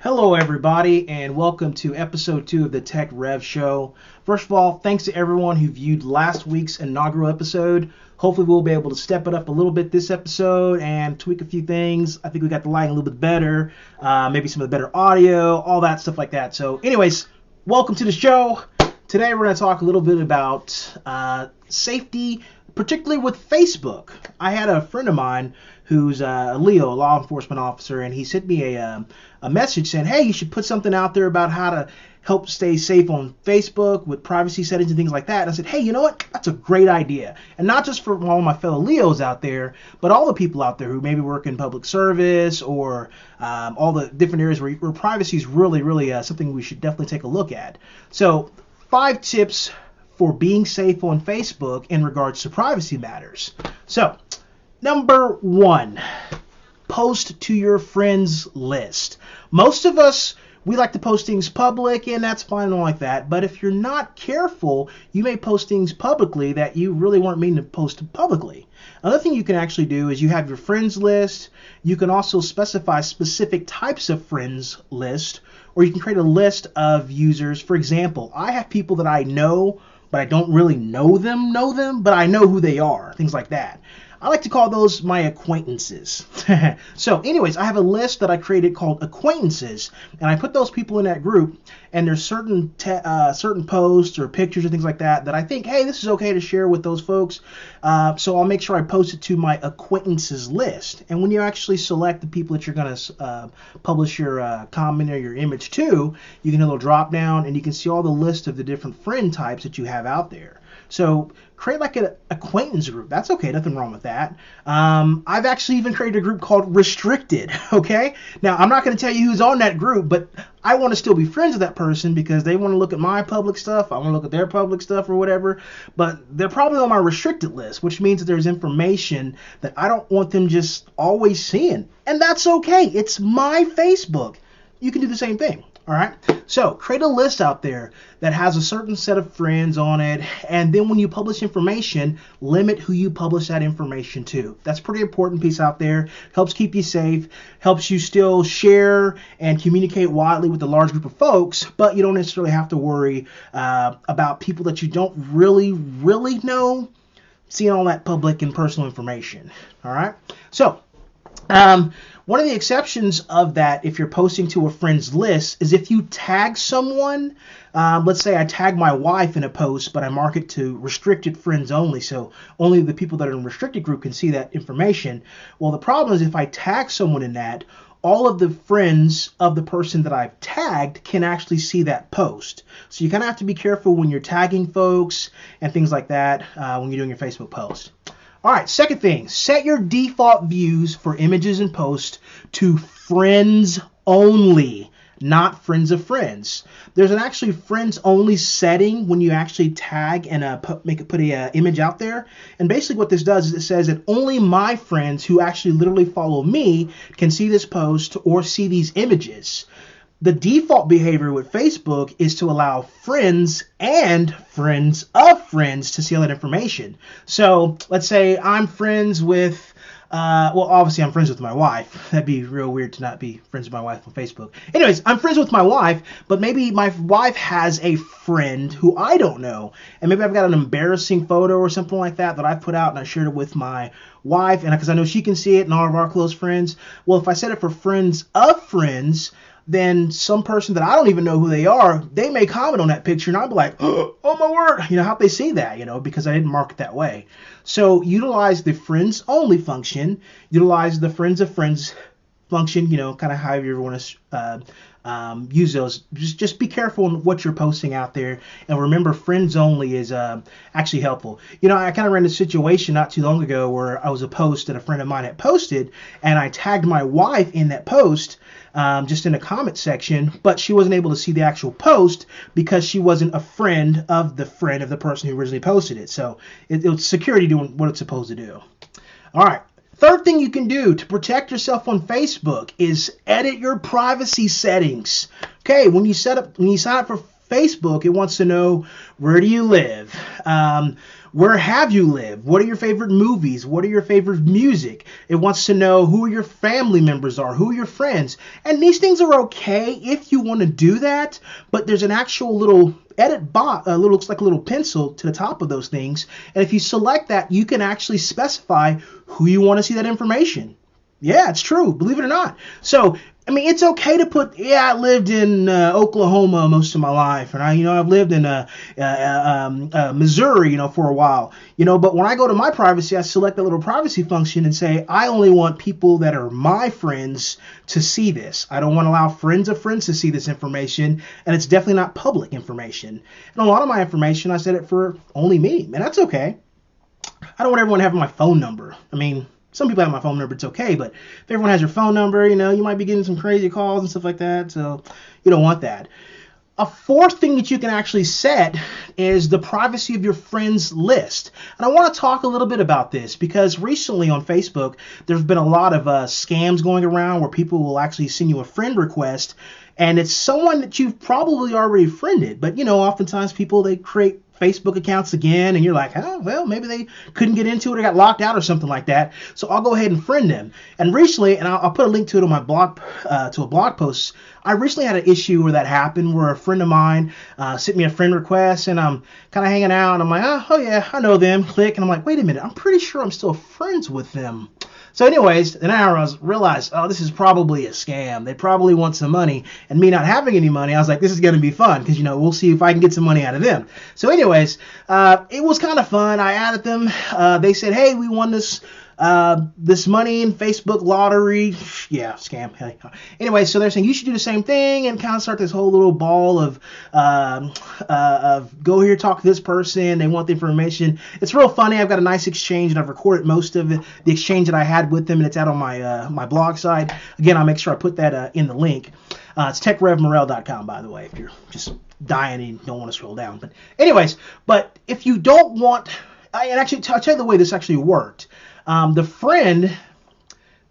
Hello, everybody, and welcome to episode 2 of the Tech Rev Show. First of all, thanks to everyone who viewed last week's inaugural episode. Hopefully, we'll be able to step it up a little bit this episode and tweak a few things. I think we got the lighting a little bit better, maybe some of the better audio, all that stuff like that. So, anyways, welcome to the show. Today, we're going to talk a little bit about safety, particularly with Facebook. I had a friend of mine who's Leo, a law enforcement officer, and he sent me a message saying, hey, you should put something out there about how to help stay safe on Facebook with privacy settings and things like that. And I said, hey, you know what? That's a great idea. And not just for all my fellow Leos out there, but all the people out there who maybe work in public service or all the different areas where privacy is really something we should definitely take a look at. So 5 tips for being safe on Facebook in regards to privacy matters. So, number 1, post to your friends list. Most of us, we like to post things public, and that's fine and all like that. But if you're not careful, you may post things publicly that you really weren't meaning to post publicly. Another thing you can actually do is you have your friends list. You can also specify specific types of friends list, or you can create a list of users. For example, I have people that I know, but I don't really know them, but I know who they are, things like that. I like to call those my acquaintances. So anyways, I have a list that I created called acquaintances, and I put those people in that group, and there's certain posts or pictures or things like that I think, hey, this is okay to share with those folks. So I'll make sure I post it to my acquaintances list. And when you actually select the people that you're going to publish your comment or your image to, you can hit a little drop down, and you can see all the list of the different friend types that you have out there. So create like an acquaintance group. That's okay, nothing wrong with that. I've actually even created a group called Restricted, okay? Now, I'm not going to tell you who's on that group, but I want to still be friends with that person because they want to look at my public stuff. I want to look at their public stuff or whatever, but they're probably on my restricted list, which means that there's information that I don't want them just always seeing. And that's okay. It's my Facebook. You can do the same thing. All right, so create a list out there that has a certain set of friends on it, and then when you publish information, limit who you publish that information to. That's a pretty important piece out there. Helps keep you safe, helps you still share and communicate widely with a large group of folks, but you don't necessarily have to worry about people that you don't really know seeing all that public and personal information. All right, so one of the exceptions of that, if you're posting to a friend's list, is if you tag someone. Let's say I tag my wife in a post, but I mark it to restricted friends only, so only the people that are in restricted group can see that information. Well, the problem is if I tag someone in that, all of the friends of the person that I've tagged can actually see that post. So you kind of have to be careful when you're tagging folks and things like that when you're doing your Facebook post. All right, second thing, set your default views for images and posts to friends only, not friends of friends. There's an actually friends only setting when you actually tag and put an image out there. And basically what this does is it says that only my friends who actually literally follow me can see this post or see these images. The default behavior with Facebook is to allow friends and friends of friends to see all that information. So let's say I'm friends with, well, obviously I'm friends with my wife. That'd be real weird to not be friends with my wife on Facebook. Anyways, I'm friends with my wife, but maybe my wife has a friend who I don't know. And maybe I've got an embarrassing photo or something like that I put out and I shared it with my wife, and because I know she can see it and all of our close friends. Well, if I set it for friends of friends, then some person that I don't even know who they are, they may comment on that picture and I'll be like, oh my word, how'd they see that, because I didn't mark it that way. So utilize the friends only function, utilize the friends of friends function, kind of however you want to use those. Just be careful in what you're posting out there, and remember friends only is actually helpful. I kind of ran a situation not too long ago where I was a post that a friend of mine had posted, and I tagged my wife in that post, just in the comment section, but she wasn't able to see the actual post because she wasn't a friend of the person who originally posted it. So it was security doing what it's supposed to do. All right. Third thing you can do to protect yourself on Facebook is edit your privacy settings. Okay, when you sign up for Facebook, it wants to know, where do you live? where have you lived? What are your favorite movies? What are your favorite music? It wants to know who your family members are, who are your friends. And these things are okay if you want to do that, but there's an actual little edit box, looks like a little pencil to the top of those things. And if you select that, you can actually specify who you want to see that information. Yeah, it's true, believe it or not. So, I mean, it's okay to put, yeah, I lived in Oklahoma most of my life, and I've lived in Missouri, for a while, but when I go to my privacy, I select the little privacy function and say, I only want people that are my friends to see this. I don't want to allow friends of friends to see this information, and it's definitely not public information. And a lot of my information, I set it for only me, and that's okay. I don't want everyone having my phone number. I mean, some people have my phone number, it's okay, but if everyone has your phone number, you might be getting some crazy calls and stuff like that, so you don't want that. A fourth thing that you can actually set is the privacy of your friends list. And I want to talk a little bit about this because recently on Facebook, there's been a lot of scams going around where people will actually send you a friend request, and it's someone that you've probably already friended. But, oftentimes people, they create Facebook accounts again, and you're like, oh, well, maybe they couldn't get into it or got locked out or something like that. So I'll go ahead and friend them. And recently, and I'll put a link to it on my blog, to a blog post. I recently had an issue where that happened, where a friend of mine sent me a friend request, and I'm kind of hanging out, and I'm like, oh yeah, I know them. Click, and I'm like, wait a minute, I'm pretty sure I'm still friends with them. So anyways, then I realized, oh, this is probably a scam. They probably want some money, and me not having any money, I was like, this is going to be fun because, we'll see if I can get some money out of them. So anyways, it was kind of fun. I added them. They said, hey, we won this money in Facebook lottery. Yeah, scam. Anyway, so they're saying you should do the same thing and kind of start this whole little ball of go here, talk to this person. They want the information. It's real funny. I've got a nice exchange, and I've recorded most of the exchange that I had with them, and it's out on my blog site. Again, I'll make sure I put that in the link. It's techrevmorel.com, by the way, if you're just dying and you don't want to scroll down. But anyways, if you don't want, and actually, I'll tell you the way this actually worked. The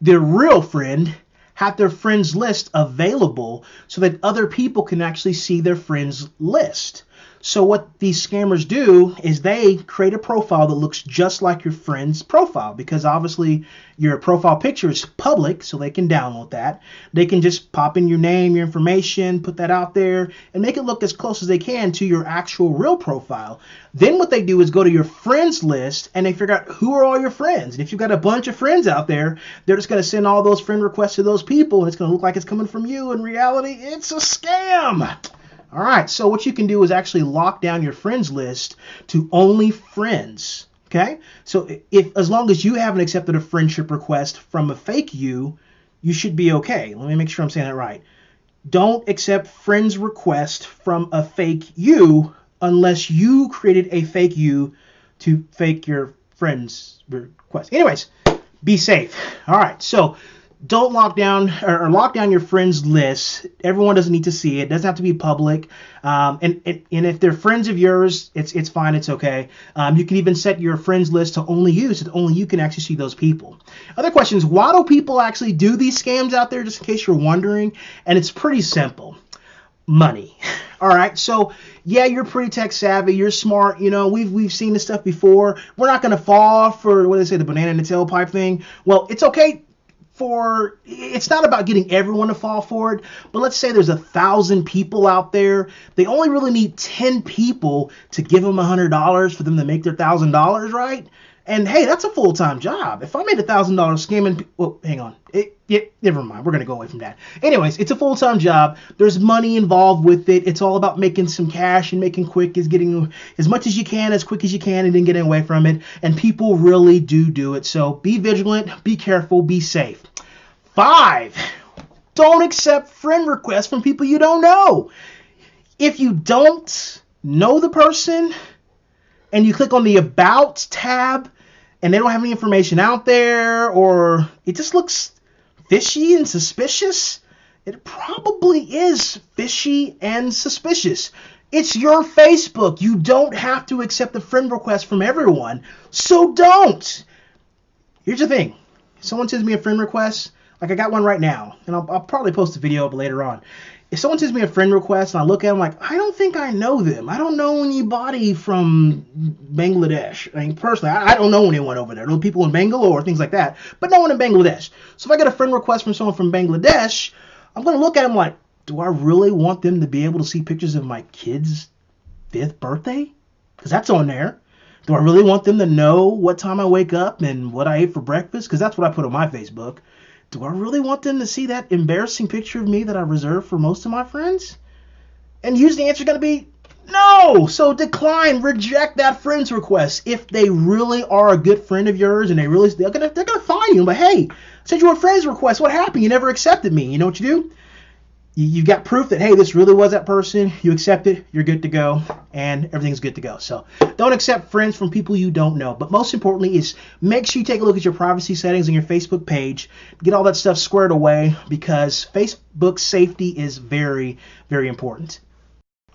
real friend, have their friends list available so that other people can actually see their friends list. So what these scammers do is they create a profile that looks just like your friend's profile, because obviously your profile picture is public, so they can download that. They can just pop in your name, your information, put that out there, and make it look as close as they can to your actual real profile. Then what they do is go to your friends list, and they figure out who are all your friends. And if you've got a bunch of friends out there, they're just going to send all those friend requests to those people, and it's going to look like it's coming from you. In reality, it's a scam. All right, so what you can do is actually lock down your friends list to only friends, okay? So as long as you haven't accepted a friendship request from a fake you should be okay. Let me make sure I'm saying that right. Don't accept friends request from a fake you unless you created a fake you to fake your friend's request. Anyways, be safe. All right, so don't lock down your friends list. Everyone doesn't need to see it. It doesn't have to be public. And if they're friends of yours, it's fine. It's okay. You can even set your friends list to only you, so that only you can actually see those people. Other questions: why do people actually do these scams out there? Just in case you're wondering, and it's pretty simple. Money. All right. So yeah, you're pretty tech savvy. You're smart. We've seen this stuff before. We're not going to fall for what they say, the banana in the tailpipe thing. Well, it's okay. It's not about getting everyone to fall for it, but let's say there's 1,000 people out there. They only really need 10 people to give them $100 for them to make their $1,000, right? And hey, that's a full-time job. If I made $1,000 scamming, well, hang on. Never mind. We're going to go away from that. Anyways, it's a full-time job. There's money involved with it. It's all about making some cash and making quick, is getting as much as you can, as quick as you can, and then getting away from it. And people really do it. So be vigilant, be careful, be safe. 5, don't accept friend requests from people you don't know. If you don't know the person and you click on the About tab and they don't have any information out there, or it just looks fishy and suspicious, it probably is fishy and suspicious. It's your Facebook. You don't have to accept the friend request from everyone, so don't. Here's the thing. If someone sends me a friend request, like I got one right now, and I'll probably post a video up later on. if someone sends me a friend request and I look at them like, I don't think I know them. I don't know anybody from Bangladesh. I mean, personally, I don't know anyone over there. I know people in Bangalore, things like that, but no one in Bangladesh. So if I get a friend request from someone from Bangladesh, I'm going to look at them like, do I really want them to be able to see pictures of my kid's 5th birthday? Because that's on there. Do I really want them to know what time I wake up and what I ate for breakfast? Because that's what I put on my Facebook. Do I really want them to see that embarrassing picture of me that I reserve for most of my friends? And usually the answer is going to be no. So decline, reject that friend's request. If they really are a good friend of yours and they're gonna find you. But hey, I sent you a friend's request. What happened? You never accepted me. You know what you do? You've got proof that, hey, this really was that person. You accept it, you're good to go, and everything's good to go. So don't accept friends from people you don't know. But most importantly is make sure you take a look at your privacy settings on your Facebook page. Get all that stuff squared away because Facebook safety is very, very important.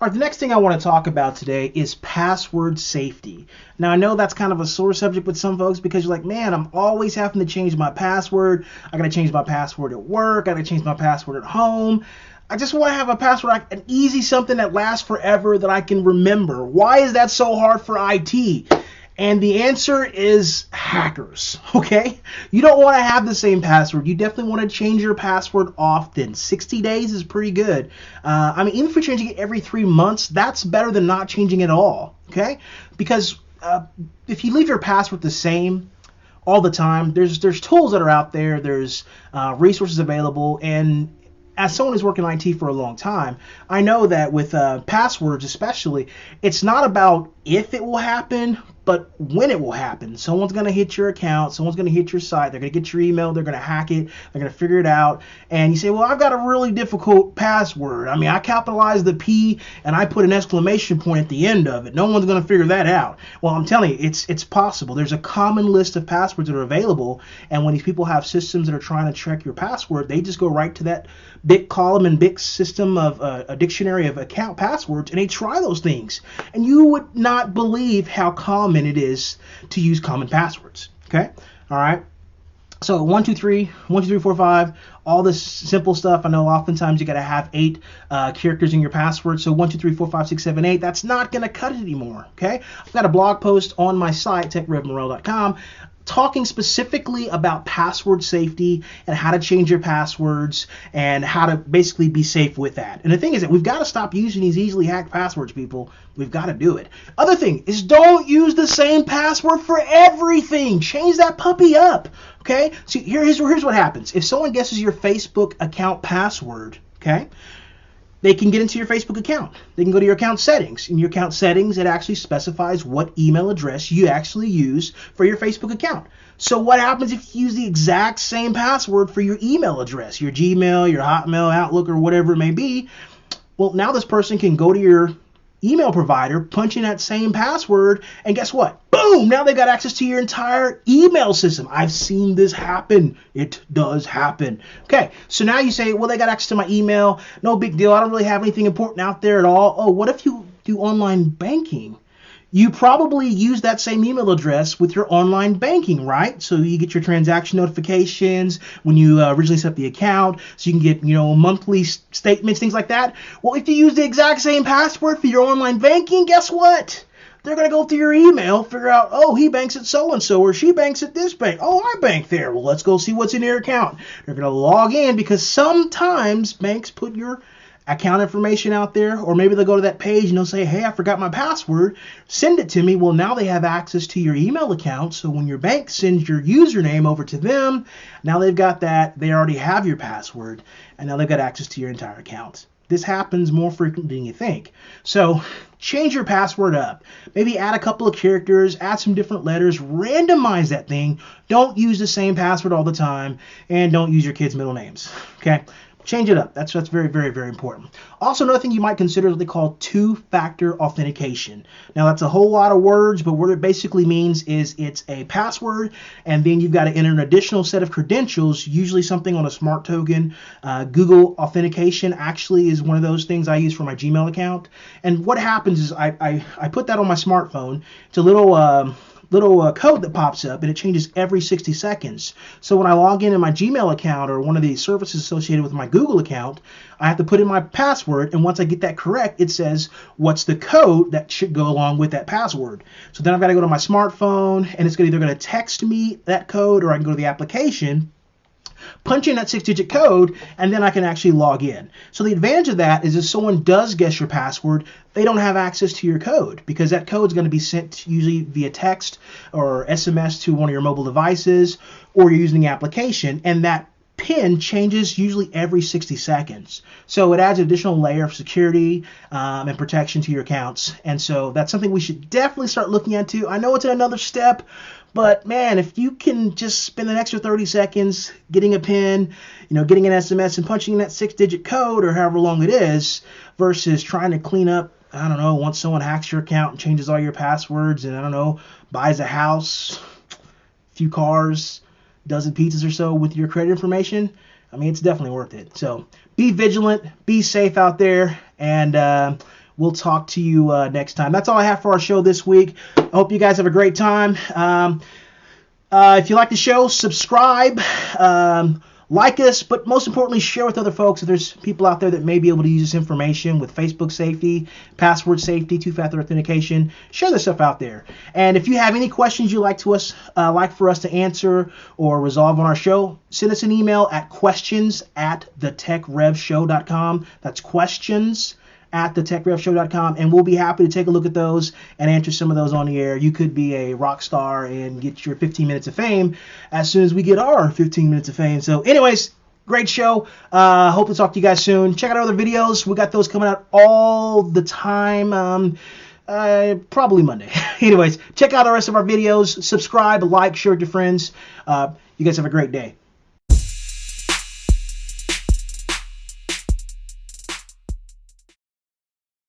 All right, the next thing I want to talk about today is password safety. Now, I know that's kind of a sore subject with some folks because you're like, man, I'm always having to change my password. I got to change my password at work. I got to change my password at home. I just want to have a password, an easy something that lasts forever that I can remember. Why is that so hard for IT? And the answer is hackers, okay? You don't want to have the same password. You definitely want to change your password often. 60 days is pretty good. Even if you're changing it every 3 months, that's better than not changing at all, okay? Because if you leave your password the same all the time, there's tools that are out there, there's resources available, and as someone who's worked in IT for a long time, I know that with passwords especially, it's not about if it will happen, but when it will happen. Someone's going to hit your account, someone's going to hit your site, they're going to get your email, they're going to hack it, they're going to figure it out, and you say, well, I've got a really difficult password. I capitalized the P and I put an exclamation point at the end of it. No one's going to figure that out. Well, I'm telling you, it's possible. There's a common list of passwords that are available, and when these people have systems that are trying to check your password, they just go right to that big column and big system of a dictionary of account passwords, and they try those things. And you would not believe how common it is to use common passwords. Okay? All right. So 1, 2, 3, 1, 2, 3, 4, 5, all this simple stuff. I know oftentimes you got to have 8 characters in your password. So 1, 2, 3, 4, 5, 6, 7, 8. That's not going to cut it anymore. Okay? I've got a blog post on my site, techrevmorel.com, talking specifically about password safety and how to change your passwords and how to basically be safe with that. And the thing is that we've got to stop using these easily hacked passwords, people. We've got to do it. Other thing is don't use the same password for everything. Change that puppy up. Okay? So here's what happens. If someone guesses your Facebook account password, okay, they can get into your Facebook account. They can go to your account settings. In your account settings, it actually specifies what email address you actually use for your Facebook account. So what happens if you use the exact same password for your email address, your Gmail, your Hotmail, Outlook, or whatever it may be? Well, now this person can go to your email provider, punch in that same password, and guess what? Boom! Now they've got access to your entire email system. I've seen this happen. It does happen. Okay, so now you say, well, they got access to my email. No big deal. I don't really have anything important out there at all. Oh, what if you do online banking? You probably use that same email address with your online banking, right? So you get your transaction notifications when you originally set up the account, so you can get, monthly statements, things like that. Well, if you use the exact same password for your online banking, guess what? They're going to go through your email, figure out, oh, he banks at so-and-so, or she banks at this bank. Oh, I bank there. Well, let's go see what's in your account. They're going to log in because sometimes banks put your account information out there, or maybe they'll go to that page and they'll say, hey, I forgot my password, send it to me. Well, now they have access to your email account, so when your bank sends your username over to them, now they've got that, they already have your password, and now they've got access to your entire account. This happens more frequently than you think. So change your password up. Maybe add a couple of characters, add some different letters, randomize that thing. Don't use the same password all the time, and don't use your kids' middle names. Okay? Change it up. That's very, very, very important. Also, another thing you might consider is what they call two-factor authentication. Now, that's a whole lot of words, but what it basically means is it's a password, and then you've got to enter an additional set of credentials, usually something on a smart token. Google Authentication actually is one of those things I use for my Gmail account. And what happens is I put that on my smartphone. It's a little little code that pops up, and it changes every 60 seconds. So when I log in my Gmail account or one of the services associated with my Google account, I have to put in my password, and once I get that correct, it says what's the code that should go along with that password. So then I've got to go to my smartphone, and it's either going to text me that code, or I can go to the application, punch in that 6-digit code, and then I can actually log in. So the advantage of that is if someone does guess your password, they don't have access to your code, because that code is going to be sent usually via text or SMS to one of your mobile devices, or you're using the application, and that PIN changes usually every 60 seconds. So it adds an additional layer of security and protection to your accounts. And so that's something we should definitely start looking into. I know it's another step, but man, if you can just spend an extra 30 seconds getting a PIN, getting an SMS and punching in that 6-digit code or however long it is, versus trying to clean up, I don't know, once someone hacks your account and changes all your passwords and, I don't know, buys a house, a few cars, dozen pizzas or so with your credit information, I mean, it's definitely worth it. So be vigilant, be safe out there, and we'll talk to you next time. That's all I have for our show this week. I hope you guys have a great time. If you like the show, subscribe, like us, but most importantly, share with other folks. If there's people out there that may be able to use this information with Facebook safety, password safety, two-factor authentication, share this stuff out there. And if you have any questions you'd like for us to answer or resolve on our show, send us an email at questions@thetechrevshow.com. That's questions@thetechrevshow.com, and we'll be happy to take a look at those and answer some of those on the air. You could be a rock star and get your 15 minutes of fame as soon as we get our 15 minutes of fame. So anyways, great show. Hope to talk to you guys soon. Check out our other videos. We got those coming out all the time, probably Monday. Anyways, check out the rest of our videos. Subscribe, like, share with your friends. You guys have a great day.